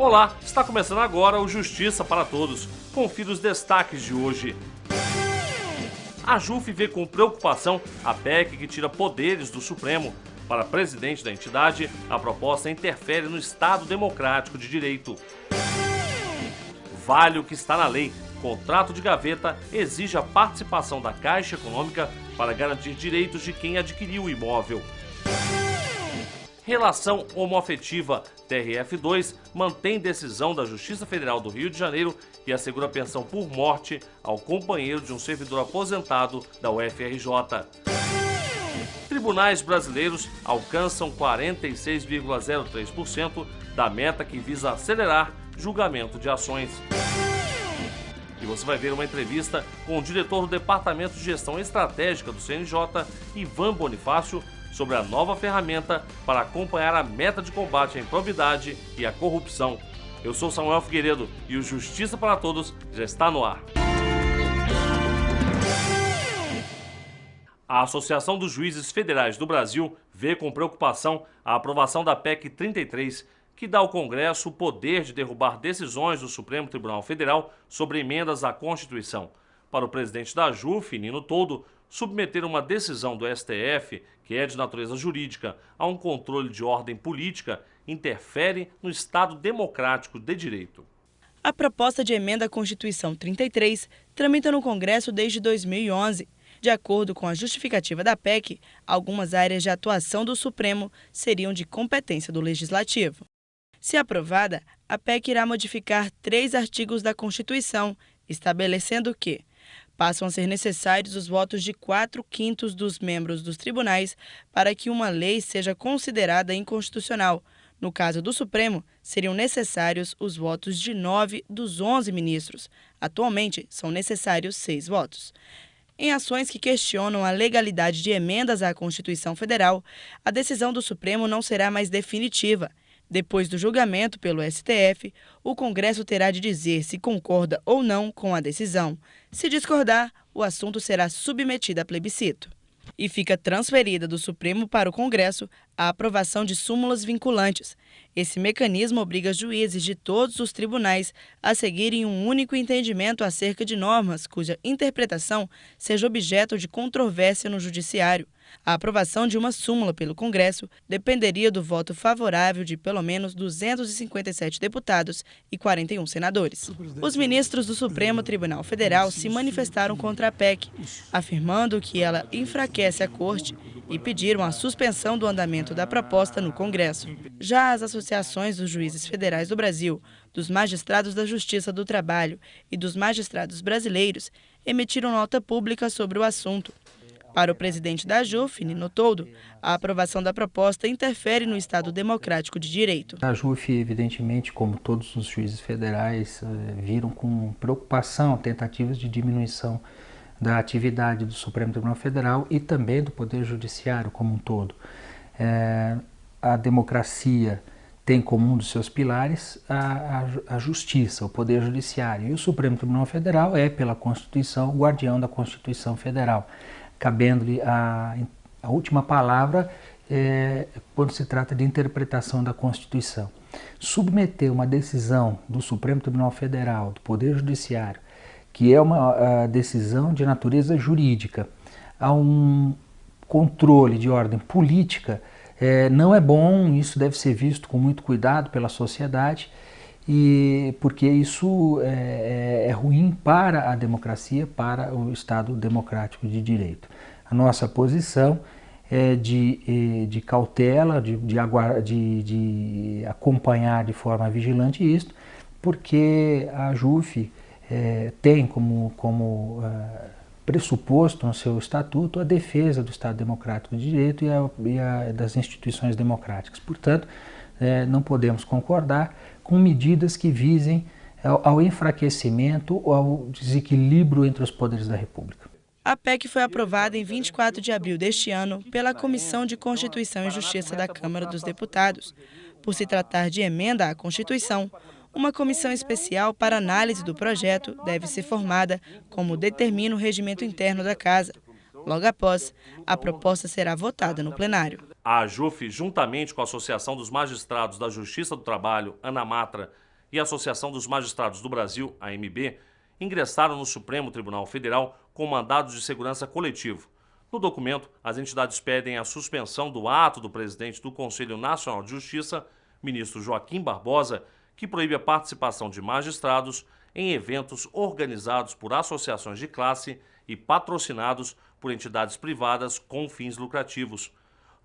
Olá, está começando agora o Justiça para Todos. Confira os destaques de hoje. A JUF vê com preocupação a PEC que tira poderes do Supremo. Para presidente da entidade, a proposta interfere no Estado Democrático de Direito. Vale o que está na lei. Contrato de gaveta exige a participação da Caixa Econômica para garantir direitos de quem adquiriu o imóvel. Relação homoafetiva. TRF2 mantém decisão da Justiça Federal do Rio de Janeiro que assegura pensão por morte ao companheiro de um servidor aposentado da UFRJ. Tribunais brasileiros alcançam 46,03% da meta que visa acelerar julgamento de ações. E você vai ver uma entrevista com o diretor do Departamento de Gestão Estratégica do CNJ, Ivan Bonifácio, sobre a nova ferramenta para acompanhar a meta de combate à improbidade e à corrupção. Eu sou Samuel Figueiredo e o Justiça para Todos já está no ar. A Associação dos Juízes Federais do Brasil vê com preocupação a aprovação da PEC 33, que dá ao Congresso o poder de derrubar decisões do Supremo Tribunal Federal sobre emendas à Constituição. Para o presidente da JUF, Nino Toldo, submeter uma decisão do STF, que é de natureza jurídica, a um controle de ordem política, interfere no Estado Democrático de Direito. A proposta de emenda à Constituição 33 tramita no Congresso desde 2011. De acordo com a justificativa da PEC, algumas áreas de atuação do Supremo seriam de competência do Legislativo. Se aprovada, a PEC irá modificar 3 artigos da Constituição, estabelecendo que passam a ser necessários os votos de 4/5 dos membros dos tribunais para que uma lei seja considerada inconstitucional. No caso do Supremo, seriam necessários os votos de 9 dos 11 ministros. Atualmente, são necessários 6 votos. Em ações que questionam a legalidade de emendas à Constituição Federal, a decisão do Supremo não será mais definitiva. Depois do julgamento pelo STF, o Congresso terá de dizer se concorda ou não com a decisão. Se discordar, o assunto será submetido a plebiscito. E fica transferida do Supremo para o Congresso a aprovação de súmulas vinculantes. Esse mecanismo obriga juízes de todos os tribunais a seguirem um único entendimento acerca de normas cuja interpretação seja objeto de controvérsia no judiciário. A aprovação de uma súmula pelo Congresso dependeria do voto favorável de pelo menos 257 deputados e 41 senadores. Os ministros do Supremo Tribunal Federal se manifestaram contra a PEC, afirmando que ela enfraquece a Corte e pediram a suspensão do andamento da proposta no Congresso. Já as associações dos juízes federais do Brasil, dos magistrados da Justiça do Trabalho e dos magistrados brasileiros emitiram nota pública sobre o assunto. Para o presidente da JUF, Nino Toldo, a aprovação da proposta interfere no Estado Democrático de Direito. A JUF, evidentemente, como todos os juízes federais, viram com preocupação tentativas de diminuição da atividade do Supremo Tribunal Federal e também do Poder Judiciário como um todo. A democracia tem como um dos seus pilares a justiça, o Poder Judiciário. E o Supremo Tribunal Federal é, pela Constituição, o guardião da Constituição Federal, cabendo-lhe a última palavra quando se trata de interpretação da Constituição. Submeter uma decisão do Supremo Tribunal Federal, do Poder Judiciário, que é uma decisão de natureza jurídica, a um controle de ordem política, não é bom. Isso deve ser visto com muito cuidado pela sociedade, porque isso é ruim para a democracia, para o Estado Democrático de Direito. A nossa posição é de cautela, de acompanhar de forma vigilante isso, porque a JUF tem como pressuposto no seu estatuto a defesa do Estado Democrático de Direito e das instituições democráticas. Portanto, não podemos concordar com medidas que visem ao enfraquecimento ou ao desequilíbrio entre os poderes da República. A PEC foi aprovada em 24 de abril deste ano pela Comissão de Constituição e Justiça da Câmara dos Deputados. Por se tratar de emenda à Constituição, uma comissão especial para análise do projeto deve ser formada, como determina o regimento interno da Casa. Logo após, a proposta será votada no plenário. A JUF, juntamente com a Associação dos Magistrados da Justiça do Trabalho, ANAMATRA, e a Associação dos Magistrados do Brasil, AMB, ingressaram no Supremo Tribunal Federal com mandados de segurança coletivo. No documento, as entidades pedem a suspensão do ato do presidente do Conselho Nacional de Justiça, ministro Joaquim Barbosa, que proíbe a participação de magistrados em eventos organizados por associações de classe e patrocinados por entidades privadas com fins lucrativos.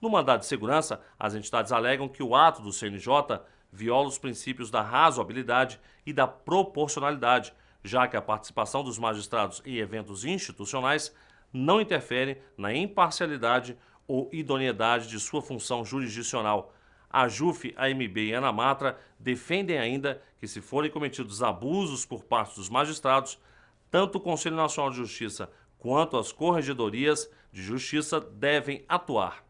No mandado de segurança, as entidades alegam que o ato do CNJ viola os princípios da razoabilidade e da proporcionalidade, já que a participação dos magistrados em eventos institucionais não interfere na imparcialidade ou idoneidade de sua função jurisdicional. A JUF, a AMB e a ANAMATRA defendem ainda que, se forem cometidos abusos por parte dos magistrados, tanto o Conselho Nacional de Justiça quanto as corregedorias de justiça devem atuar.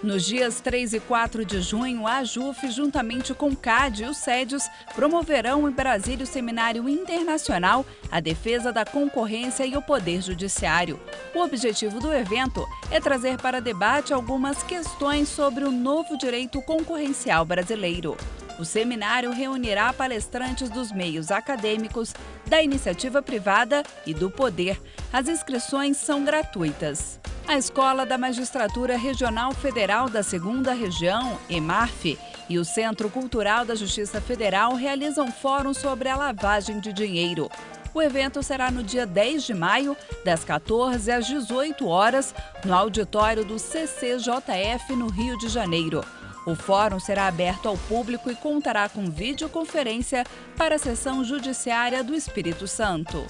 Nos dias 3 e 4 de junho, a AJUF, juntamente com o CAD e os SEDIOS, promoverão em Brasília o Seminário Internacional A Defesa da Concorrência e o Poder Judiciário. O objetivo do evento é trazer para debate algumas questões sobre o novo direito concorrencial brasileiro. O seminário reunirá palestrantes dos meios acadêmicos, da iniciativa privada e do poder. As inscrições são gratuitas. A Escola da Magistratura Regional Federal da 2ª Região, EMARF, e o Centro Cultural da Justiça Federal realizam fórum sobre a lavagem de dinheiro. O evento será no dia 10 de maio, das 14 às 18 horas, no auditório do CCJF, no Rio de Janeiro. O fórum será aberto ao público e contará com videoconferência para a Seção Judiciária do Espírito Santo.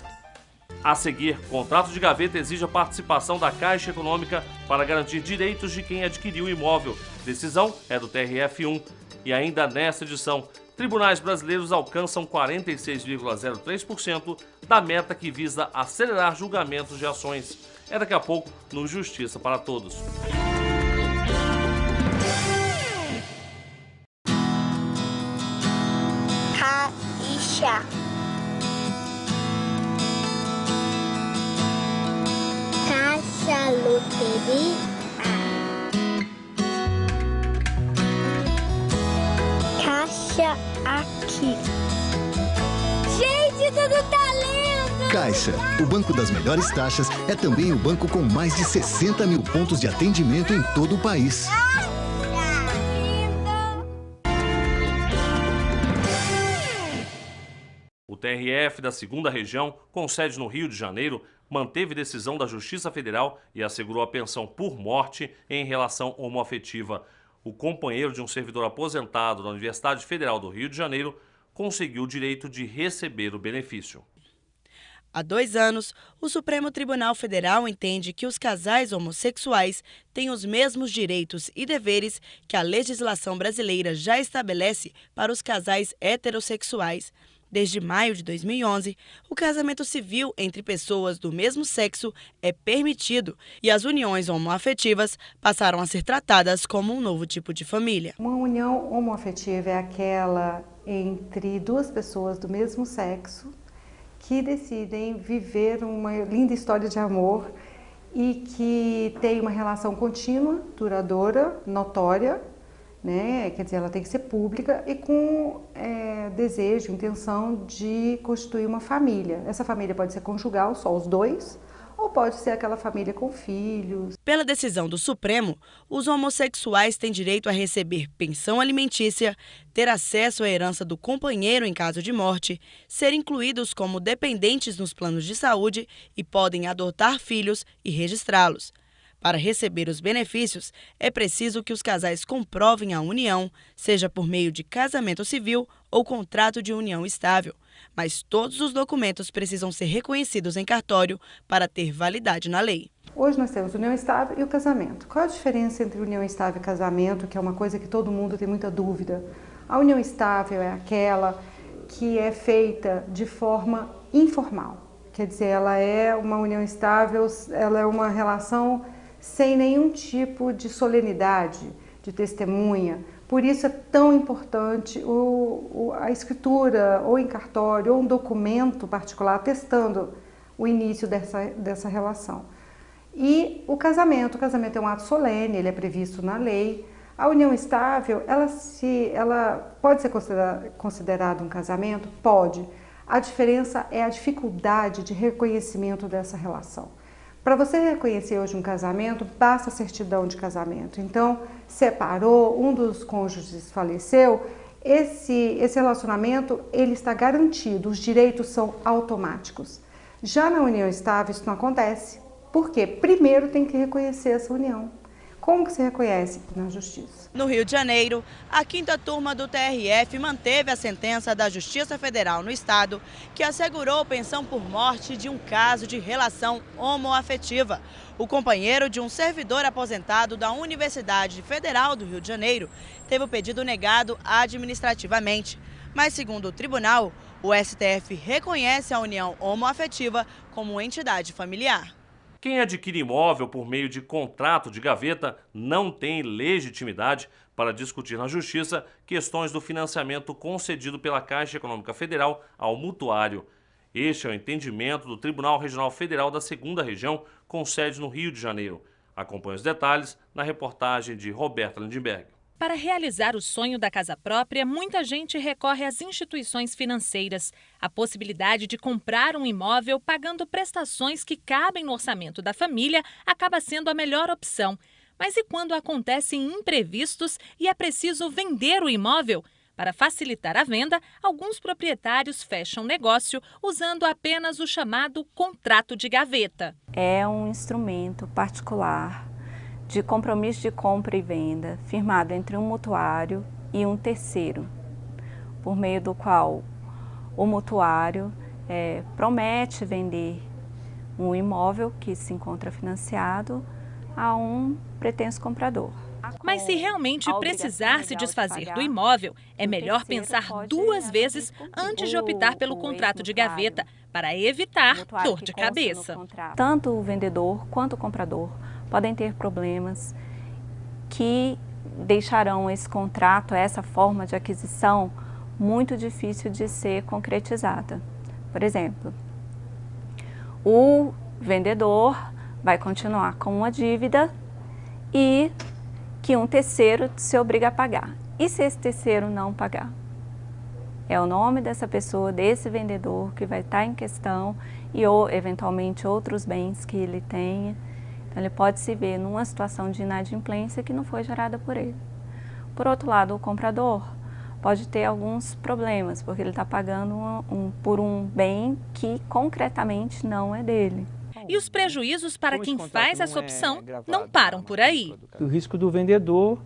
A seguir, contrato de gaveta exige a participação da Caixa Econômica para garantir direitos de quem adquiriu o imóvel. Decisão é do TRF1. E ainda nesta edição, tribunais brasileiros alcançam 46,03% da meta que visa acelerar julgamentos de ações. É daqui a pouco no Justiça para Todos. Caixa. Caixa Loteria. Caixa aqui. Gente, tudo tá lindo! Caixa, o banco das melhores taxas, é também o banco com mais de 60 mil pontos de atendimento em todo o país. O TRF da 2ª Região, com sede no Rio de Janeiro, manteve decisão da Justiça Federal e assegurou a pensão por morte em relação homoafetiva. O companheiro de um servidor aposentado da Universidade Federal do Rio de Janeiro conseguiu o direito de receber o benefício. Há 2 anos, o Supremo Tribunal Federal entende que os casais homossexuais têm os mesmos direitos e deveres que a legislação brasileira já estabelece para os casais heterossexuais. Desde maio de 2011, o casamento civil entre pessoas do mesmo sexo é permitido e as uniões homoafetivas passaram a ser tratadas como um novo tipo de família. Uma união homoafetiva é aquela entre 2 pessoas do mesmo sexo que decidem viver uma linda história de amor e que tem uma relação contínua, duradoura, notória, né? Quer dizer, ela tem que ser pública e com desejo, intenção de constituir uma família. Essa família pode ser conjugal, só os 2, ou pode ser aquela família com filhos. Pela decisão do Supremo, os homossexuais têm direito a receber pensão alimentícia, ter acesso à herança do companheiro em caso de morte, ser incluídos como dependentes nos planos de saúde e podem adotar filhos e registrá-los. Para receber os benefícios, é preciso que os casais comprovem a união, seja por meio de casamento civil ou contrato de união estável. Mas todos os documentos precisam ser reconhecidos em cartório para ter validade na lei. Hoje nós temos união estável e o casamento. Qual a diferença entre união estável e casamento, que é uma coisa que todo mundo tem muita dúvida? A união estável é aquela que é feita de forma informal. Quer dizer, ela é uma união estável, ela é uma relação sem nenhum tipo de solenidade, de testemunha. Por isso é tão importante a escritura, ou em cartório, ou um documento particular, atestando o início dessa relação. E o casamento é um ato solene, ele é previsto na lei. A união estável, ela pode ser considerada um casamento? Pode. A diferença é a dificuldade de reconhecimento dessa relação. Para você reconhecer hoje um casamento, basta a certidão de casamento. Então, separou, um dos cônjuges faleceu, esse relacionamento ele está garantido, os direitos são automáticos. Já na união estável isso não acontece. Por quê? Primeiro tem que reconhecer essa união. Como que se reconhece? Na justiça. No Rio de Janeiro, a 5ª turma do TRF manteve a sentença da Justiça Federal no estado que assegurou pensão por morte de um caso de relação homoafetiva. O companheiro de um servidor aposentado da Universidade Federal do Rio de Janeiro teve o pedido negado administrativamente. Mas, segundo o tribunal, o STF reconhece a união homoafetiva como entidade familiar. Quem adquire imóvel por meio de contrato de gaveta não tem legitimidade para discutir na Justiça questões do financiamento concedido pela Caixa Econômica Federal ao mutuário. Este é o entendimento do Tribunal Regional Federal da 2ª Região, com sede no Rio de Janeiro. Acompanhe os detalhes na reportagem de Roberta Lindenberg. Para realizar o sonho da casa própria, muita gente recorre às instituições financeiras. A possibilidade de comprar um imóvel pagando prestações que cabem no orçamento da família acaba sendo a melhor opção. Mas e quando acontecem imprevistos e é preciso vender o imóvel? Para facilitar a venda, alguns proprietários fecham negócio usando apenas o chamado contrato de gaveta. É um instrumento particular de compromisso de compra e venda, firmado entre um mutuário e um terceiro, por meio do qual o mutuário promete vender um imóvel que se encontra financiado a um pretenso comprador. Mas se realmente precisar se desfazer do imóvel, é melhor pensar 2 vezes antes de optar pelo contrato de gaveta, para evitar dor de cabeça. Tanto o vendedor quanto o comprador podem ter problemas que deixarão esse contrato, essa forma de aquisição, muito difícil de ser concretizada. Por exemplo, o vendedor vai continuar com uma dívida e que um terceiro se obriga a pagar. E se esse terceiro não pagar? É o nome dessa pessoa, desse vendedor, que vai estar em questão e ou eventualmente outros bens que ele tenha. Então, ele pode se ver numa situação de inadimplência que não foi gerada por ele. Por outro lado, o comprador pode ter alguns problemas, porque ele está pagando por um bem que concretamente não é dele. E os prejuízos para quem faz essa opção não param por aí. O risco do vendedor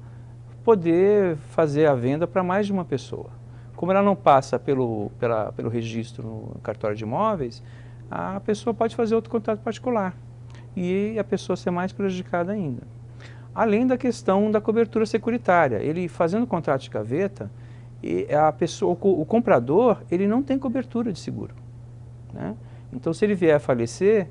poder fazer a venda para mais de uma pessoa. Como ela não passa pelo registro no cartório de imóveis, a pessoa pode fazer outro contrato particular e a pessoa ser mais prejudicada ainda. Além da questão da cobertura securitária, ele fazendo o contrato de gaveta, o comprador ele não tem cobertura de seguro, né? Então, se ele vier a falecer,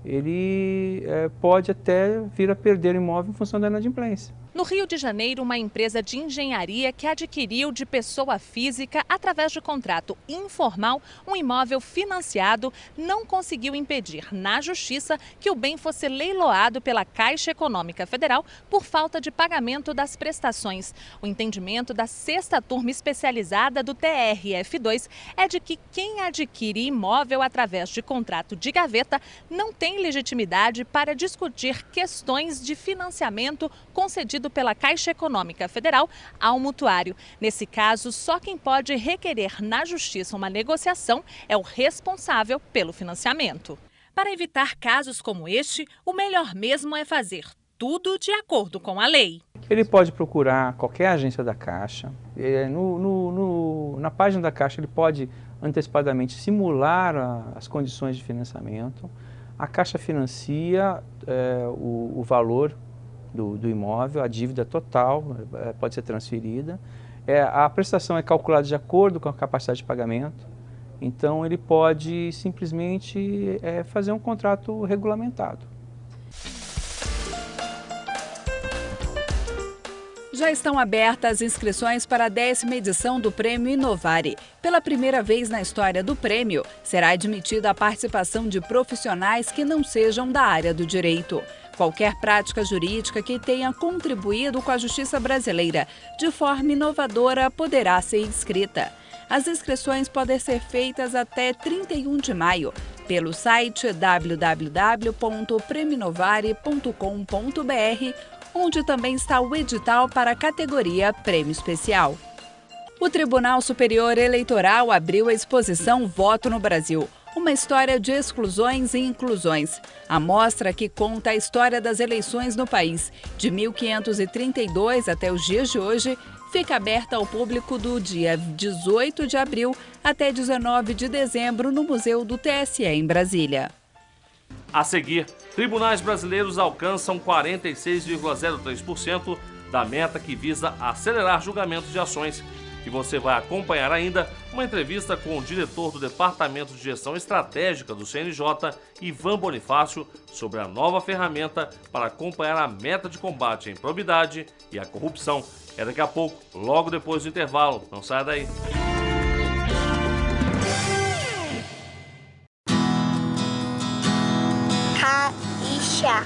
ele pode até vir a perder o imóvel em função da inadimplência. No Rio de Janeiro, uma empresa de engenharia que adquiriu de pessoa física, através de contrato informal, um imóvel financiado, não conseguiu impedir na justiça que o bem fosse leiloado pela Caixa Econômica Federal por falta de pagamento das prestações. O entendimento da 6ª turma especializada do TRF2 é de que quem adquire imóvel através de contrato de gaveta não tem legitimidade para discutir questões de financiamento concedido pela Caixa Econômica Federal ao mutuário. Nesse caso, só quem pode requerer na justiça uma negociação é o responsável pelo financiamento. Para evitar casos como este, o melhor mesmo é fazer tudo de acordo com a lei. Ele pode procurar qualquer agência da Caixa. Na página da Caixa ele pode antecipadamente simular as condições de financiamento. A Caixa financia o valor do imóvel, a dívida total pode ser transferida. A prestação é calculada de acordo com a capacidade de pagamento, então ele pode simplesmente fazer um contrato regulamentado. Já estão abertas as inscrições para a 10ª edição do Prêmio Inovare. Pela primeira vez na história do prêmio, será admitida a participação de profissionais que não sejam da área do direito. Qualquer prática jurídica que tenha contribuído com a justiça brasileira de forma inovadora poderá ser inscrita. As inscrições podem ser feitas até 31 de maio pelo site www.preminovare.com.br, onde também está o edital para a categoria Prêmio Especial. O Tribunal Superior Eleitoral abriu a exposição Voto no Brasil, uma história de exclusões e inclusões. A mostra, que conta a história das eleições no país, de 1532 até os dias de hoje, fica aberta ao público do dia 18 de abril até 19 de dezembro no Museu do TSE em Brasília. A seguir, tribunais brasileiros alcançam 46,03% da meta que visa acelerar julgamentos de ações. E você vai acompanhar ainda uma entrevista com o diretor do Departamento de Gestão Estratégica do CNJ, Ivan Bonifácio, sobre a nova ferramenta para acompanhar a meta de combate à improbidade e à corrupção. É daqui a pouco, logo depois do intervalo. Não saia daí. Caixa.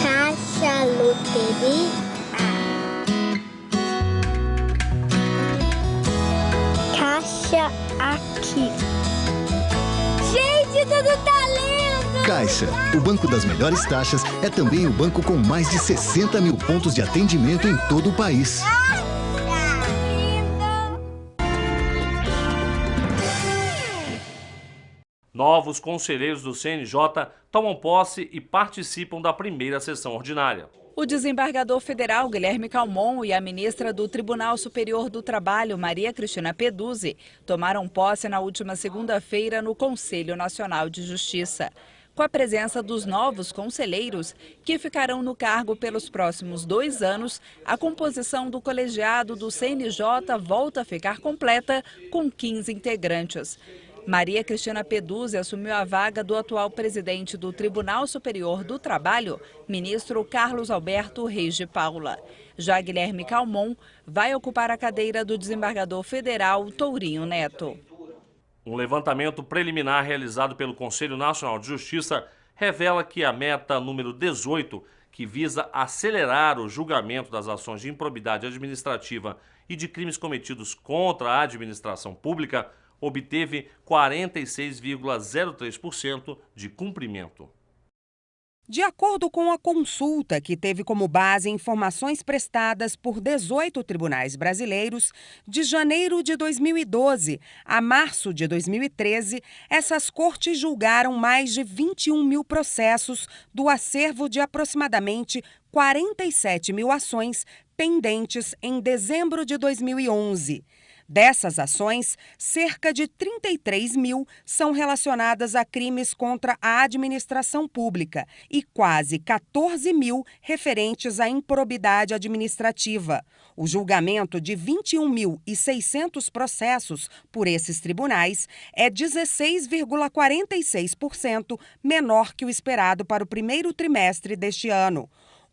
Caixa loteria. Caixa aqui. Gente, tudo tá lindo! Caixa, o banco das melhores taxas, é também o banco com mais de 60 mil pontos de atendimento em todo o país. Novos conselheiros do CNJ tomam posse e participam da primeira sessão ordinária. O desembargador federal Guilherme Calmon e a ministra do Tribunal Superior do Trabalho, Maria Cristina Peduzzi, tomaram posse na última segunda-feira no Conselho Nacional de Justiça. Com a presença dos novos conselheiros, que ficarão no cargo pelos próximos 2 anos, a composição do colegiado do CNJ volta a ficar completa, com 15 integrantes. Maria Cristina Peduzzi assumiu a vaga do atual presidente do Tribunal Superior do Trabalho, ministro Carlos Alberto Reis de Paula. Já Guilherme Calmon vai ocupar a cadeira do desembargador federal Tourinho Neto. Um levantamento preliminar realizado pelo Conselho Nacional de Justiça revela que a meta número 18, que visa acelerar o julgamento das ações de improbidade administrativa e de crimes cometidos contra a administração pública, obteve 46,03% de cumprimento. De acordo com a consulta, que teve como base informações prestadas por 18 tribunais brasileiros, de janeiro de 2012 a março de 2013, essas cortes julgaram mais de 21 mil processos do acervo de aproximadamente 47 mil ações pendentes em dezembro de 2011. Dessas ações, cerca de 33 mil são relacionadas a crimes contra a administração pública e quase 14 mil referentes à improbidade administrativa. O julgamento de 21.600 processos por esses tribunais é 16,46% menor que o esperado para o primeiro trimestre deste ano.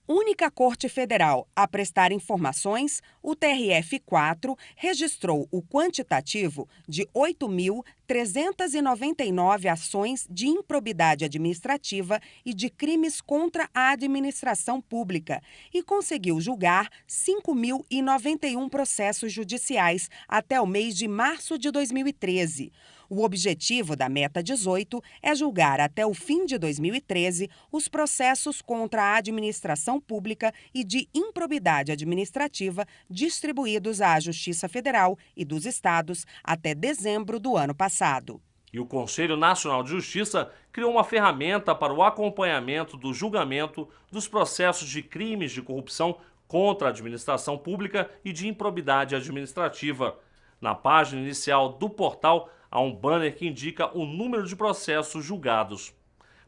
Única Corte Federal a prestar informações, o TRF4 registrou o quantitativo de 8.399 ações de improbidade administrativa e de crimes contra a administração pública e conseguiu julgar 5.091 processos judiciais até o mês de março de 2013. O objetivo da meta 18 é julgar até o fim de 2013 os processos contra a administração pública e de improbidade administrativa distribuídos à Justiça Federal e dos Estados até dezembro do ano passado. E o Conselho Nacional de Justiça criou uma ferramenta para o acompanhamento do julgamento dos processos de crimes de corrupção contra a administração pública e de improbidade administrativa. Na página inicial do portal, há um banner que indica o número de processos julgados.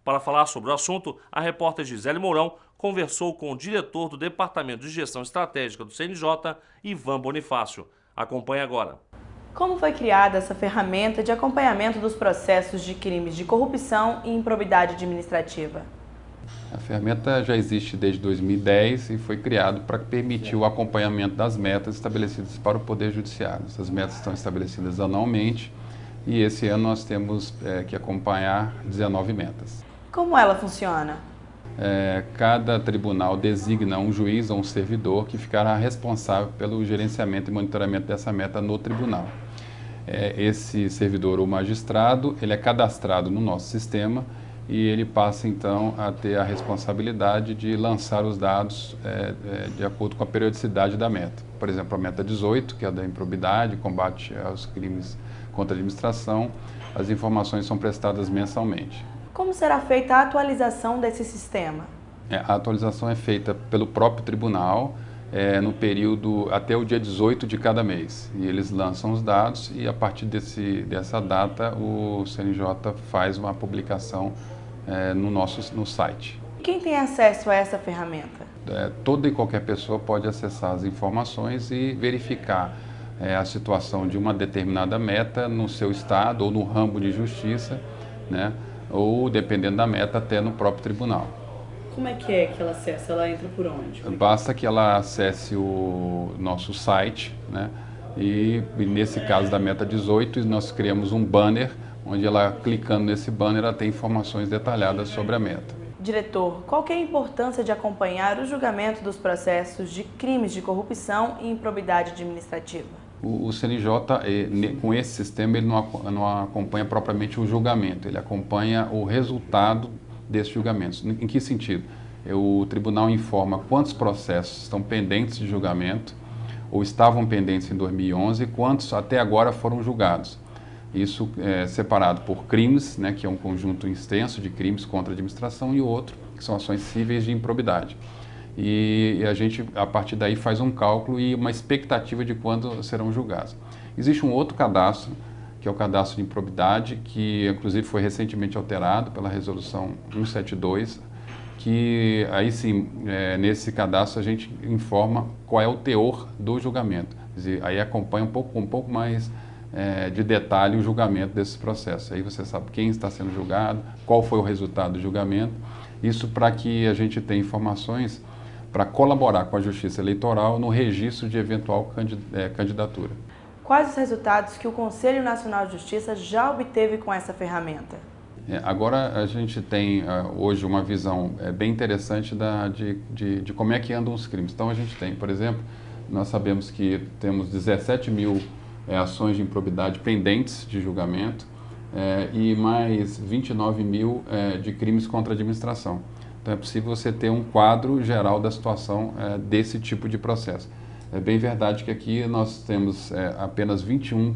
Para falar sobre o assunto, a repórter Gisele Mourão conversou com o diretor do Departamento de Gestão Estratégica do CNJ, Ivan Bonifácio. Acompanhe agora. Como foi criada essa ferramenta de acompanhamento dos processos de crimes de corrupção e improbidade administrativa? A ferramenta já existe desde 2010 e foi criado para permitir o acompanhamento das metas estabelecidas para o Poder Judiciário. Essas metas estão estabelecidas anualmente e esse ano nós temos que acompanhar 19 metas. Como ela funciona? Cada tribunal designa um juiz ou um servidor que ficará responsável pelo gerenciamento e monitoramento dessa meta no tribunal. Esse servidor ou magistrado, ele é cadastrado no nosso sistema e ele passa então a ter a responsabilidade de lançar os dados de acordo com a periodicidade da meta. Por exemplo, a meta 18, que é a da improbidade, combate aos crimes contra a administração, as informações são prestadas mensalmente. Como será feita a atualização desse sistema? A atualização é feita pelo próprio tribunal no período até o dia 18 de cada mês. E eles lançam os dados e a partir dessa data o CNJ faz uma publicação no site. Quem tem acesso a essa ferramenta? Toda e qualquer pessoa pode acessar as informações e verificar a situação de uma determinada meta no seu estado ou no ramo de justiça, né? Ou, dependendo da meta, até no próprio tribunal. Como é que ela acessa? Ela entra por onde? Basta que ela acesse o nosso site, né? E nesse caso da meta 18, nós criamos um banner, onde ela, clicando nesse banner, ela tem informações detalhadas sobre a meta. Diretor, qual que é a importância de acompanhar o julgamento dos processos de crimes de corrupção e improbidade administrativa? O CNJ, com esse sistema, ele não acompanha propriamente o julgamento, ele acompanha o resultado desses julgamentos. Em que sentido? O tribunal informa quantos processos estão pendentes de julgamento, ou estavam pendentes em 2011, e quantos até agora foram julgados. Isso é separado por crimes, né, que é um conjunto extenso de crimes contra a administração, e outro, que são ações cíveis de improbidade. E a gente, a partir daí, faz um cálculo e uma expectativa de quando serão julgados. Existe um outro cadastro, que é o cadastro de improbidade, que inclusive foi recentemente alterado pela resolução 172, que aí sim, nesse cadastro a gente informa qual é o teor do julgamento. Quer dizer, aí acompanha um pouco mais de detalhe o julgamento desse processo. Aí você sabe quem está sendo julgado, qual foi o resultado do julgamento. Isso para que a gente tenha informações para colaborar com a Justiça Eleitoral no registro de eventual candidatura. Quais os resultados que o Conselho Nacional de Justiça já obteve com essa ferramenta? Agora a gente tem hoje uma visão bem interessante de como é que andam os crimes. Então a gente tem, por exemplo, nós sabemos que temos 17 mil ações de improbidade pendentes de julgamento e mais 29 mil de crimes contra a administração. Então é possível você ter um quadro geral da situação desse tipo de processo. É bem verdade que aqui nós temos apenas 21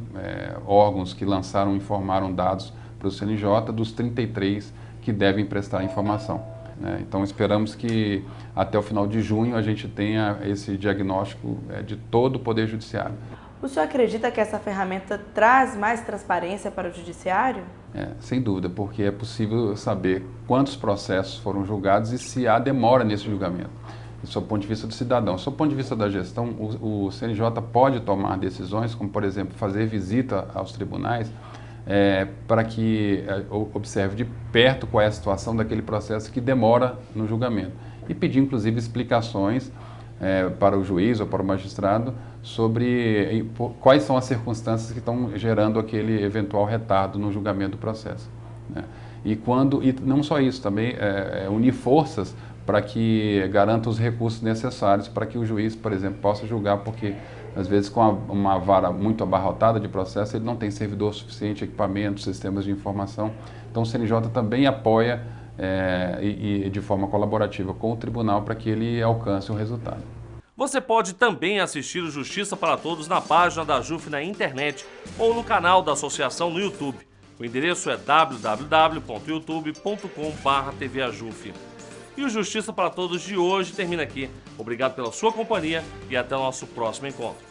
órgãos que lançaram e informaram dados para o CNJ, dos 33 que devem prestar informação. Então esperamos que até o final de junho a gente tenha esse diagnóstico de todo o Poder Judiciário. O senhor acredita que essa ferramenta traz mais transparência para o Judiciário? Sem dúvida, porque é possível saber quantos processos foram julgados e se há demora nesse julgamento. Isso do ponto de vista do cidadão. Do ponto de vista da gestão, o CNJ pode tomar decisões, como por exemplo fazer visita aos tribunais, para que observe de perto qual é a situação daquele processo que demora no julgamento. E pedir inclusive explicações para o juiz ou para o magistrado sobre quais são as circunstâncias que estão gerando aquele eventual retardo no julgamento do processo. E não só isso, também unir forças para que garanta os recursos necessários para que o juiz, por exemplo, possa julgar, porque às vezes com uma vara muito abarrotada de processo, ele não tem servidor suficiente, equipamentos, sistemas de informação. Então o CNJ também apoia e de forma colaborativa com o tribunal para que ele alcance o resultado. Você pode também assistir o Justiça para Todos na página da JUF na internet ou no canal da associação no YouTube. O endereço é www.youtube.com/tvajuf. E o Justiça para Todos de hoje termina aqui. Obrigado pela sua companhia e até o nosso próximo encontro.